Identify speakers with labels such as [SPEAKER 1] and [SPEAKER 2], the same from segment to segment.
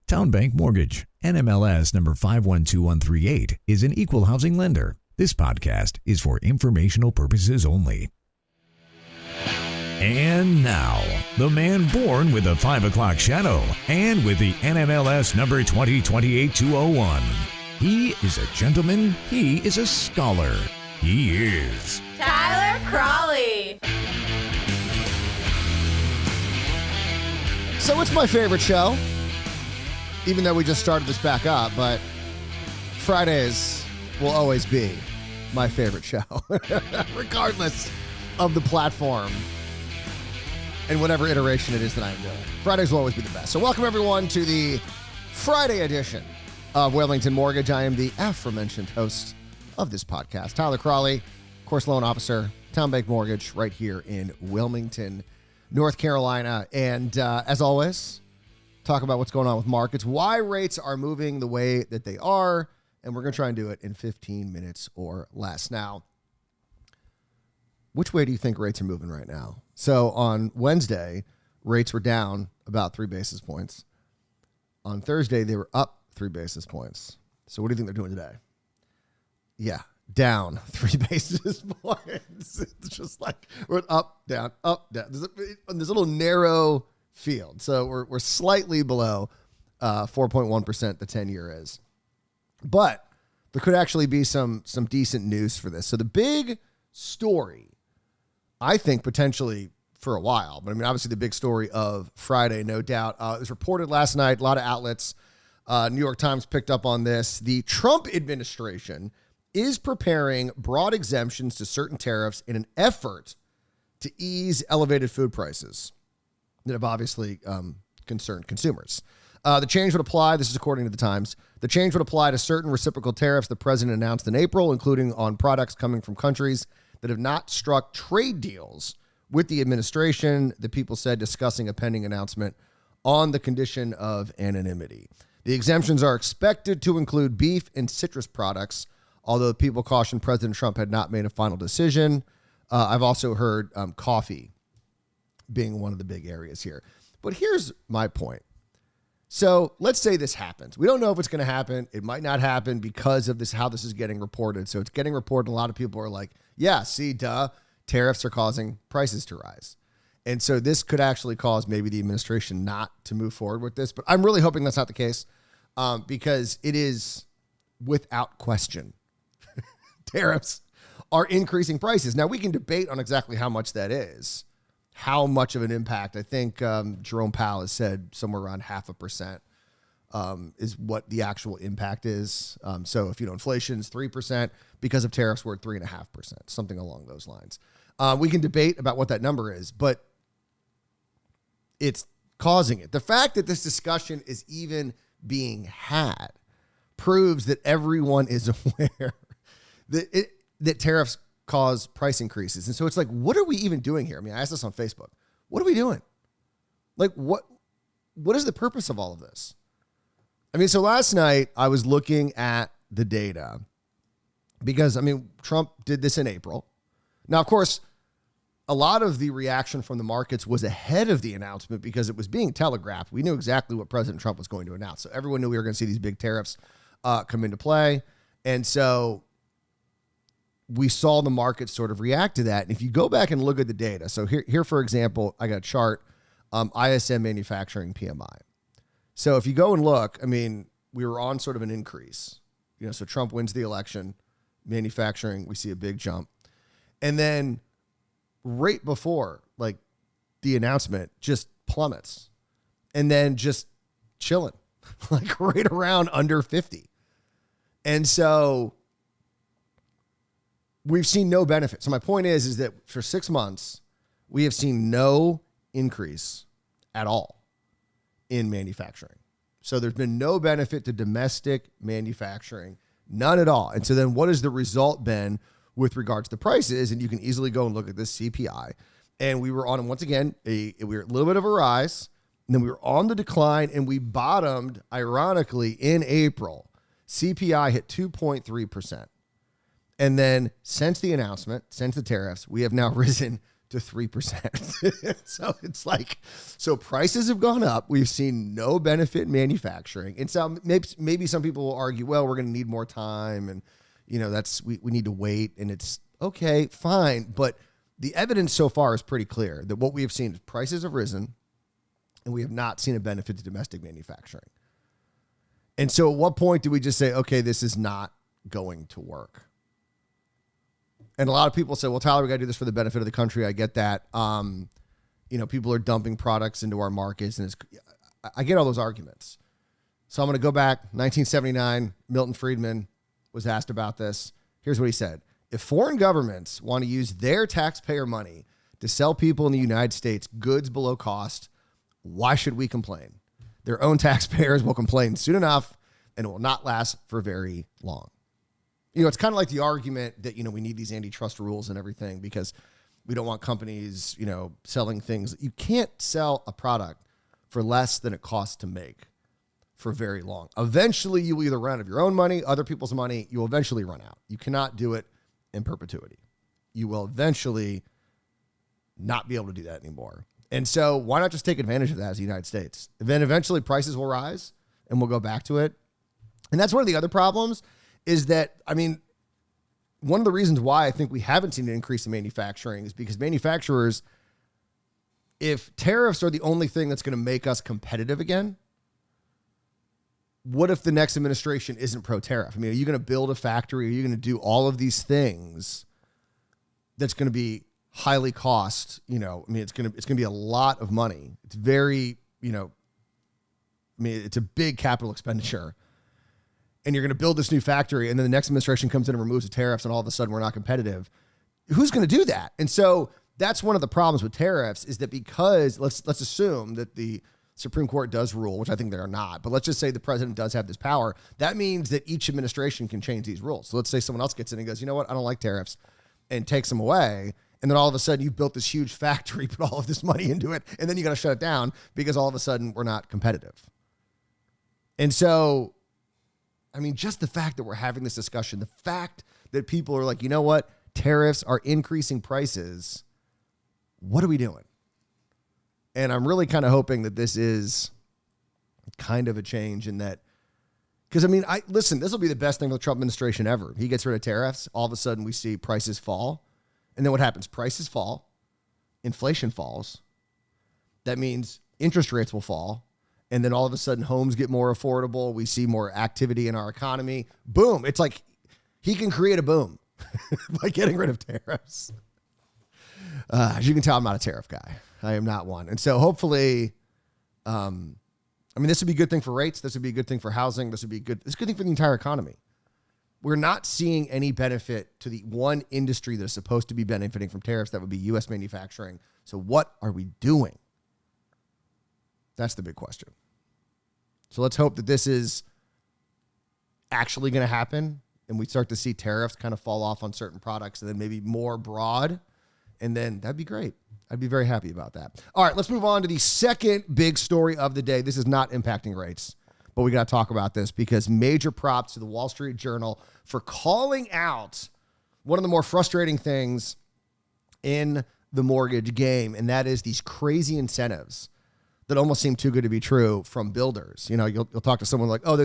[SPEAKER 1] Town Bank Mortgage, NMLS number 512138, is an equal housing lender. This podcast is for informational purposes only. And now, the man born with a 5 o'clock shadow and with the NMLS number 2028201. He is a gentleman. He is a scholar. He is
[SPEAKER 2] Tyler Cralle.
[SPEAKER 3] So it's my favorite show, even though we just started this back up, but Fridays will always be my favorite show, regardless of the platform and whatever iteration it is that I'm doing. Fridays will always be the best. So welcome, everyone, to the Friday edition of Wilmington Mortgage. I am the aforementioned host of this podcast, Tyler Cralle, of course, loan officer, Town Bank Mortgage, right here in Wilmington, North Carolina. And as always, talk about what's going on with markets, why rates are moving the way that they are, and we're going to try and do it in 15 minutes or less. Now, which way do you think rates are moving right now? So on Wednesday, rates were down about 3 basis points. On Thursday, they were up 3 basis points. So what do you think they're doing today? Yeah, down 3 basis points. It's just like we're up, down, up, down. There's a little narrow field. So we're slightly below 4.1% the 10-year is. But there could actually be some decent news for this. So the big story, I think potentially for a while, but I mean, obviously the big story of Friday, no doubt. It was reported last night, a lot of outlets, New York Times picked up on this. The Trump administration is preparing broad exemptions to certain tariffs in an effort to ease elevated food prices that have obviously concerned consumers. The change would apply, this is according to the Times, the change would apply to certain reciprocal tariffs the president announced in April, including on products coming from countries that have not struck trade deals with the administration, the people said, discussing a pending announcement on the condition of anonymity. The exemptions are expected to include beef and citrus products, although people cautioned President Trump had not made a final decision. I've also heard coffee being one of the big areas here. But here's my point. So let's say this happens. We don't know if it's going to happen. It might not happen because of this, how this is getting reported. So it's getting reported. A lot of people are like, yeah, see, duh, tariffs are causing prices to rise. And so this could actually cause maybe the administration not to move forward with this. But I'm really hoping that's not the case because it is without question. Tariffs are increasing prices. Now, we can debate on exactly how much that is, how much of an impact. I think Jerome Powell has said somewhere around 0.5% is what the actual impact is. So if, inflation is 3%, because of tariffs, we're at 3.5%, something along those lines. We can debate about what that number is, but it's causing it. The fact that this discussion is even being had proves that everyone is aware that tariffs cause price increases. And so it's like, what are we even doing here? I mean, I asked this on Facebook. What are we doing? Like, what is the purpose of all of this? I mean, so last night I was looking at the data because, I mean, Trump did this in April. Now, of course, a lot of the reaction from the markets was ahead of the announcement because it was being telegraphed. We knew exactly what President Trump was going to announce. So everyone knew we were going to see these big tariffs come into play. And so we saw the market sort of react to that. And if you go back and look at the data, so here for example, I got a chart, ISM manufacturing PMI. So if you go and look, I mean, we were on sort of an increase. So Trump wins the election, manufacturing, we see a big jump. And then right before, like, the announcement just plummets. And then just chilling, like right around under 50. And so we've seen no benefit. So my point is that for 6 months, we have seen no increase at all in manufacturing. So there's been no benefit to domestic manufacturing, none at all. And so then what has the result been with regards to prices? And you can easily go and look at this CPI. And we were on, once again, we were a little bit of a rise, and then we were on the decline, and we bottomed, ironically, in April. CPI hit 2.3%. And then since the announcement, since the tariffs, we have now risen to 3%. So it's like, so prices have gone up. We've seen no benefit in manufacturing. And so maybe some people will argue, well, we're going to need more time. And, we need to wait. And it's okay, fine. But the evidence so far is pretty clear that what we have seen is prices have risen and we have not seen a benefit to domestic manufacturing. And so at what point do we just say, okay, this is not going to work? And a lot of people say, well, Tyler, we got to do this for the benefit of the country. I get that. People are dumping products into our markets. And I get all those arguments. So I'm going to go back. 1979, Milton Friedman was asked about this. Here's what he said. If foreign governments want to use their taxpayer money to sell people in the United States goods below cost, why should we complain? Their own taxpayers will complain soon enough, and it will not last for very long. It's kind of like the argument that, we need these antitrust rules and everything because we don't want companies, selling things. You can't sell a product for less than it costs to make for very long. Eventually, you will either run out of your own money, other people's money. You will eventually run out. You cannot do it in perpetuity. You will eventually not be able to do that anymore. And so why not just take advantage of that as the United States? And then eventually prices will rise and we'll go back to it. And that's one of the other problems is that, one of the reasons why I think we haven't seen an increase in manufacturing is because manufacturers, if tariffs are the only thing that's going to make us competitive again, what if the next administration isn't pro-tariff? Are you going to build a factory? Are you going to do all of these things that's going to be highly cost? It's going to be a lot of money. It's very, it's a big capital expenditure. And you're going to build this new factory, and then the next administration comes in and removes the tariffs, and all of a sudden we're not competitive. Who's going to do that? And so that's one of the problems with tariffs is that because let's assume that the Supreme Court does rule, which I think they are not, but let's just say the president does have this power. That means that each administration can change these rules. So let's say someone else gets in and goes, you know what, I don't like tariffs, and takes them away. And then all of a sudden you've built this huge factory, put all of this money into it, and then you got to shut it down because all of a sudden we're not competitive. And so, just the fact that we're having this discussion, the fact that people are like, you know what, tariffs are increasing prices. What are we doing? And I'm really kind of hoping that this is kind of a change in that, because listen, this will be the best thing for the Trump administration ever. He gets rid of tariffs. All of a sudden we see prices fall. And then what happens? Prices fall. Inflation falls. That means interest rates will fall. And then all of a sudden homes get more affordable. We see more activity in our economy. Boom. It's like he can create a boom by getting rid of tariffs. As you can tell, I'm not a tariff guy. I am not one. And so hopefully, this would be a good thing for rates. This would be a good thing for housing. This would be a good thing for the entire economy. We're not seeing any benefit to the one industry that's supposed to be benefiting from tariffs. That would be U.S. manufacturing. So what are we doing? That's the big question. So let's hope that this is actually going to happen and we start to see tariffs kind of fall off on certain products and then maybe more broad. And then that'd be great. I'd be very happy about that. All right, let's move on to the second big story of the day. This is not impacting rates, but we got to talk about this because major props to the Wall Street Journal for calling out one of the more frustrating things in the mortgage game, and that is these crazy incentives that almost seem too good to be true from builders. You'll talk to someone like, oh,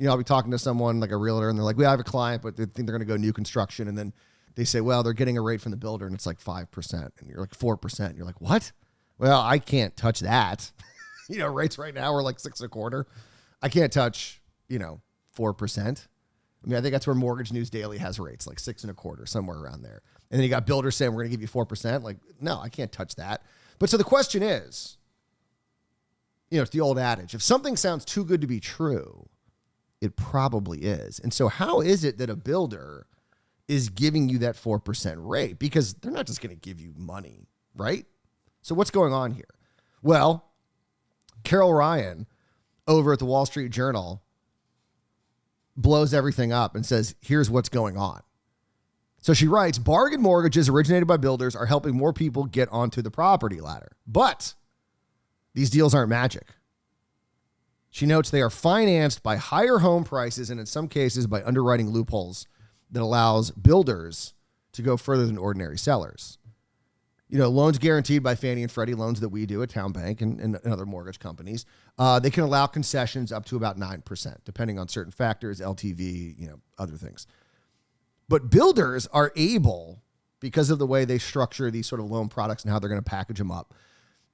[SPEAKER 3] I'll be talking to someone like a realtor, and they're like, we have a client, but they think they're going to go new construction, and then they say, well, they're getting a rate from the builder, and it's like 5%, and you're like 4%. You're like, what? Well, I can't touch that. Rates right now are like 6.25. I can't touch, 4%. I think that's where Mortgage News Daily has rates, like 6.25, somewhere around there. And then you got builders saying we're going to give you 4%. Like, no, I can't touch that. But so the question is, it's the old adage. If something sounds too good to be true, it probably is. And so how is it that a builder is giving you that 4% rate? Because they're not just going to give you money, right? So what's going on here? Well, Carol Ryan over at the Wall Street Journal blows everything up and says, here's what's going on. So she writes, bargain mortgages originated by builders are helping more people get onto the property ladder. But these deals aren't magic. She notes they are financed by higher home prices and in some cases by underwriting loopholes that allows builders to go further than ordinary sellers. loans guaranteed by Fannie and Freddie, loans that we do at Town Bank and other mortgage companies, they can allow concessions up to about 9%, depending on certain factors, LTV, other things. But builders are able, because of the way they structure these sort of loan products and how they're going to package them up,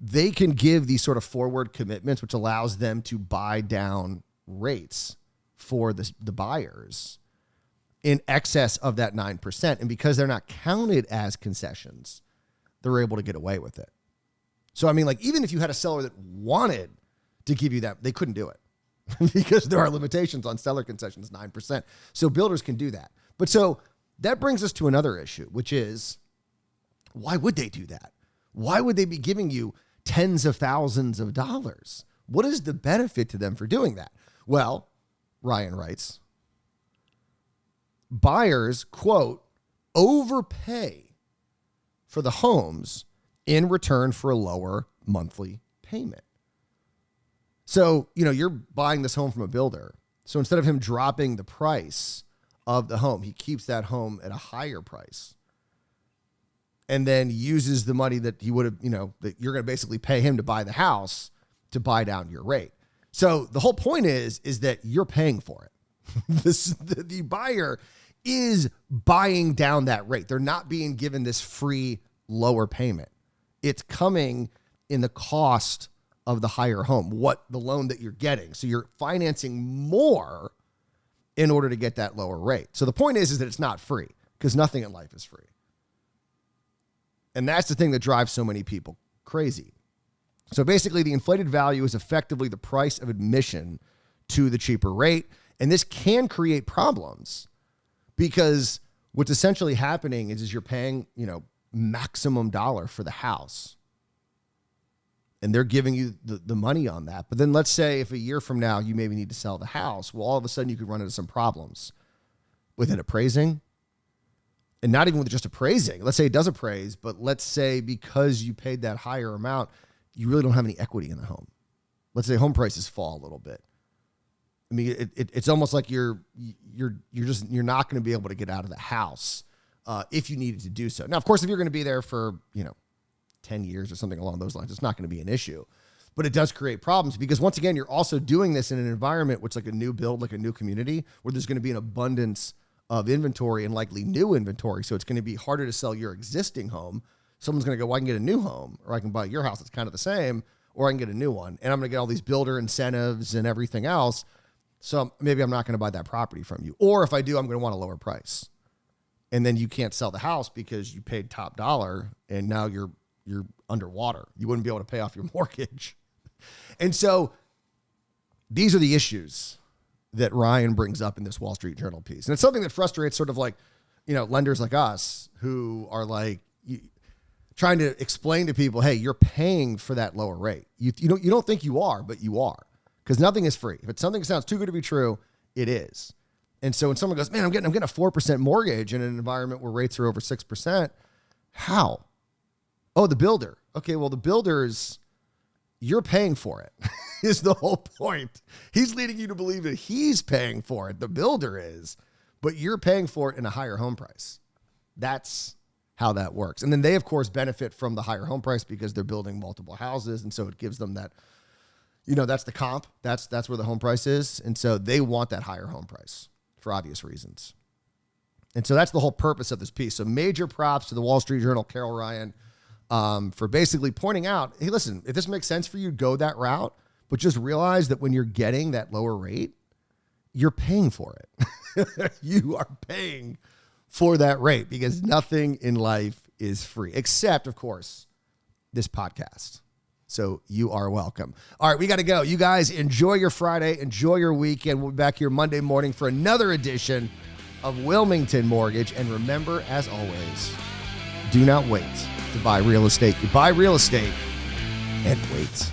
[SPEAKER 3] they can give these sort of forward commitments, which allows them to buy down rates for the buyers in excess of that 9%. And because they're not counted as concessions, they're able to get away with it. So, I mean, like, even if you had a seller that wanted to give you that, they couldn't do it because there are limitations on seller concessions, 9%. So builders can do that. But so that brings us to another issue, which is, why would they do that? Why would they be giving you tens of thousands of dollars? What is the benefit to them for doing that? Well, Ryan writes, buyers, quote, overpay for the homes in return for a lower monthly payment. So, you're buying this home from a builder. So instead of him dropping the price of the home, he keeps that home at a higher price and then uses the money that he would have, that you're going to basically pay him to buy the house to buy down your rate. So the whole point is that you're paying for it. The buyer is buying down that rate. They're not being given this free lower payment. It's coming in the cost of the higher home, the loan that you're getting. So you're financing more in order to get that lower rate. So the point is that it's not free, because nothing in life is free. And that's the thing that drives so many people crazy. So basically, the inflated value is effectively the price of admission to the cheaper rate. And this can create problems, because what's essentially happening is you're paying, maximum dollar for the house. And they're giving you the money on that. But then let's say if a year from now you maybe need to sell the house, well, all of a sudden you could run into some problems with it appraising. And not even with just appraising. Let's say it does appraise, but let's say because you paid that higher amount, you really don't have any equity in the home. Let's say home prices fall a little bit. I mean, it's almost like you're not going to be able to get out of the house if you needed to do so. Now, of course, if you're going to be there for 10 years or something along those lines, it's not going to be an issue. But it does create problems, because once again, you're also doing this in an environment which, like a new build, like a new community, where there's going to be an abundance of inventory and likely new inventory. So it's going to be harder to sell your existing home. Someone's going to go, well, I can get a new home, or I can buy your house that's kind of the same, or I can get a new one. And I'm going to get all these builder incentives and everything else. So maybe I'm not going to buy that property from you. Or if I do, I'm going to want a lower price. And then you can't sell the house because you paid top dollar and now you're underwater. You wouldn't be able to pay off your mortgage. And so these are the issues that Ryan brings up in this Wall Street Journal piece. And it's something that frustrates sort of like, lenders like us who are like trying to explain to people, hey, you're paying for that lower rate. You don't think you are, but you are, because nothing is free. If it's something that sounds too good to be true, it is. And so when someone goes, man, I'm getting a 4% mortgage in an environment where rates are over 6%. How? Oh, the builder. Okay, well, the builder's, you're paying for it is the whole point. He's leading you to believe that he's paying for it. The builder is, but you're paying for it in a higher home price. That's how that works. And then they, of course, benefit from the higher home price because they're building multiple houses. And so it gives them that, that's the comp. That's where the home price is. And so they want that higher home price for obvious reasons. And so that's the whole purpose of this piece. So major props to the Wall Street Journal, Carol Ryan, for basically pointing out, hey, listen, if this makes sense for you, go that route, but just realize that when you're getting that lower rate, you're paying for it. You are paying for that rate, because nothing in life is free, except, of course, this podcast. So you are welcome. All right, we got to go. You guys enjoy your Friday, enjoy your weekend. We'll be back here Monday morning for another edition of Wilmington Mortgage. And remember, as always, do not wait to buy real estate. You buy real estate and wait.